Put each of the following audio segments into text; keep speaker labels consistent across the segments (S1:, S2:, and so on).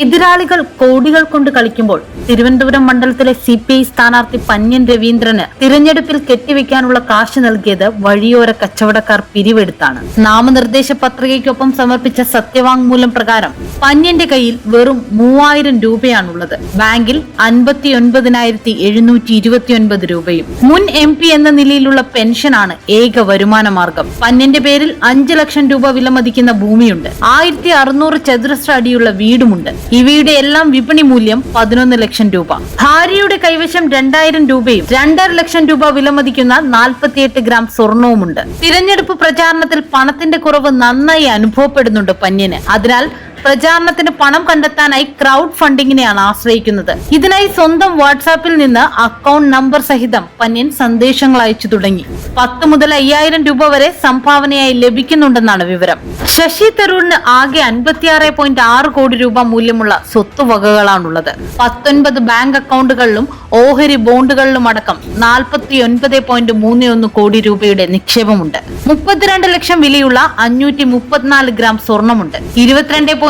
S1: എതിരാളികൾ കോടികൾ കൊണ്ട് കളിക്കുമ്പോൾ തിരുവനന്തപുരം മണ്ഡലത്തിലെ CPI സ്ഥാനാർത്ഥി പന്ന്യൻ രവീന്ദ്രന് തിരഞ്ഞെടുപ്പിൽ കെട്ടിവെക്കാനുള്ള കാശ് നൽകിയത് വഴിയോര കച്ചവടക്കാർ പിരിവെടുത്താണ്. നാമനിർദ്ദേശ പത്രികയ്ക്കൊപ്പം സമർപ്പിച്ച സത്യവാങ്മൂലം പ്രകാരം പന്ന്യന്റെ കയ്യിൽ വെറും 3000 രൂപയാണുള്ളത്. ബാങ്കിൽ 59,729 രൂപയും. മുൻ MP എന്ന നിലയിലുള്ള പെൻഷനാണ് ഏക വരുമാന മാർഗം. പന്ന്യന്റെ പേരിൽ 5 ലക്ഷം രൂപ വിലമതിക്കുന്ന ഭൂമിയുണ്ട്. 1600 ചതുരശ്ര അടിയുള്ള വീടുമുണ്ട്. ഇവയുടെ എല്ലാം വിപണി മൂല്യം 11 ലക്ഷം രൂപ. ഭാര്യയുടെ കൈവശം 2000 രൂപയും 2.5 ലക്ഷം രൂപ വിലമതിക്കുന്ന 48 ഗ്രാം സ്വർണവുമുണ്ട്. തിരഞ്ഞെടുപ്പ് പ്രചാരണത്തിൽ പണത്തിന്റെ കുറവ് നന്നായി അനുഭവപ്പെടുന്നുണ്ട് പന്ന്യന്. അതിനാൽ പ്രചാരണത്തിന് പണം കണ്ടെത്താനായി ക്രൗഡ് ഫണ്ടിങ്ങിനെയാണ് ആശ്രയിക്കുന്നത്. ഇതിനായി സ്വന്തം വാട്സാപ്പിൽ നിന്ന് അക്കൗണ്ട് നമ്പർ സഹിതം പന്ന്യൻ സന്ദേശങ്ങൾ അയച്ചു തുടങ്ങി. 10 മുതൽ 5000 രൂപ വരെ സംഭാവനയായി ലഭിക്കുന്നുണ്ടെന്നാണ് വിവരം. ശശി തരൂരിന് ആകെ 56.6 കോടി രൂപ മൂല്യമുള്ള സ്വത്തുവകകളാണുള്ളത്. 19 ബാങ്ക് അക്കൗണ്ടുകളിലും ഓഹരി ബോണ്ടുകളിലും അടക്കം 49.31 കോടി രൂപയുടെ നിക്ഷേപമുണ്ട്. 32 ലക്ഷം വിലയുള്ള 534 ഗ്രാം സ്വർണമുണ്ട്. 22.68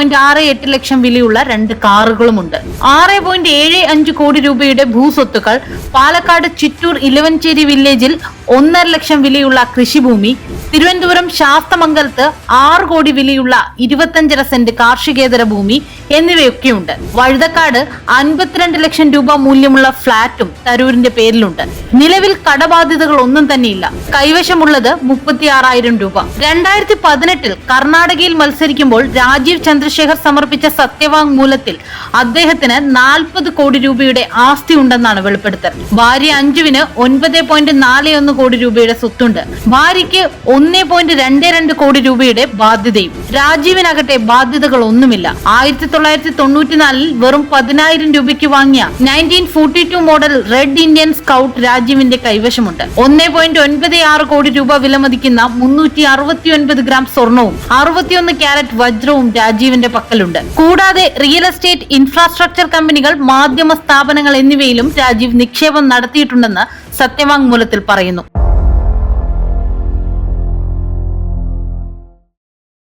S1: ലക്ഷം വിലയുള്ള 2 കാറുകളുമുണ്ട്. 6.75 കോടി രൂപയുടെ ഭൂസ്വത്തുക്കൾ, പാലക്കാട് ചിറ്റൂർ ഇലവൻചേരി വില്ലേജിൽ 1.5 ലക്ഷം വിലയുള്ള കൃഷിഭൂമി, തിരുവനന്തപുരം ശാസ്തമംഗലത്ത് 6 കോടി വിലയുള്ള 25 സെന്റ് കാർഷികേതര ഭൂമി എന്നിവയൊക്കെയുണ്ട്. വഴുതക്കാട് 52 ലക്ഷം രൂപ മൂല്യമുള്ള ഫ്ളാറ്റും തരൂരിന്റെ പേരിലുണ്ട്. നിലവിൽ കടബാധ്യതകൾ ഒന്നും തന്നെയില്ല. കൈവശമുള്ളത് 36,000 രൂപ. 2018 കർണാടകയിൽ മത്സരിക്കുമ്പോൾ രാജീവ് ചന്ദ്രശേഖർ സമർപ്പിച്ച സത്യവാങ്മൂലത്തിൽ അദ്ദേഹത്തിന് 40 കോടി രൂപയുടെ ആസ്തി ഉണ്ടെന്നാണ് വെളിപ്പെടുത്തൽ. ഭാര്യ അഞ്ജുവിന് 9.41 കോടി രൂപയുടെ സ്വത്തുണ്ട്. ഭാര്യയ്ക്ക് 1.22 കോടി രൂപയുടെ ബാധ്യതയും. രാജീവിനാകട്ടെ ബാധ്യതകൾ ഒന്നുമില്ല. 1994 വെറും 10,000 രൂപയ്ക്ക് വാങ്ങിയ 1942 മോഡൽ റെഡ് ഇന്ത്യൻ സ്കൗട്ട് രാജീവിന്റെ കൈവശമുണ്ട്. 1.96 കോടി രൂപ വിലമതിക്കുന്ന 369 ഗ്രാം സ്വർണവും 61 ക്യാരറ്റ് വജ്രവും രാജീവിന്റെ പക്കലുണ്ട്. കൂടാതെ റിയൽ എസ്റ്റേറ്റ്, ഇൻഫ്രാസ്ട്രക്ചർ കമ്പനികൾ, മാധ്യമ സ്ഥാപനങ്ങൾ എന്നിവയിലും രാജീവ് നിക്ഷേപം നടത്തിയിട്ടുണ്ടെന്ന് സത്യവാങ്മൂലത്തിൽ പറയുന്നു.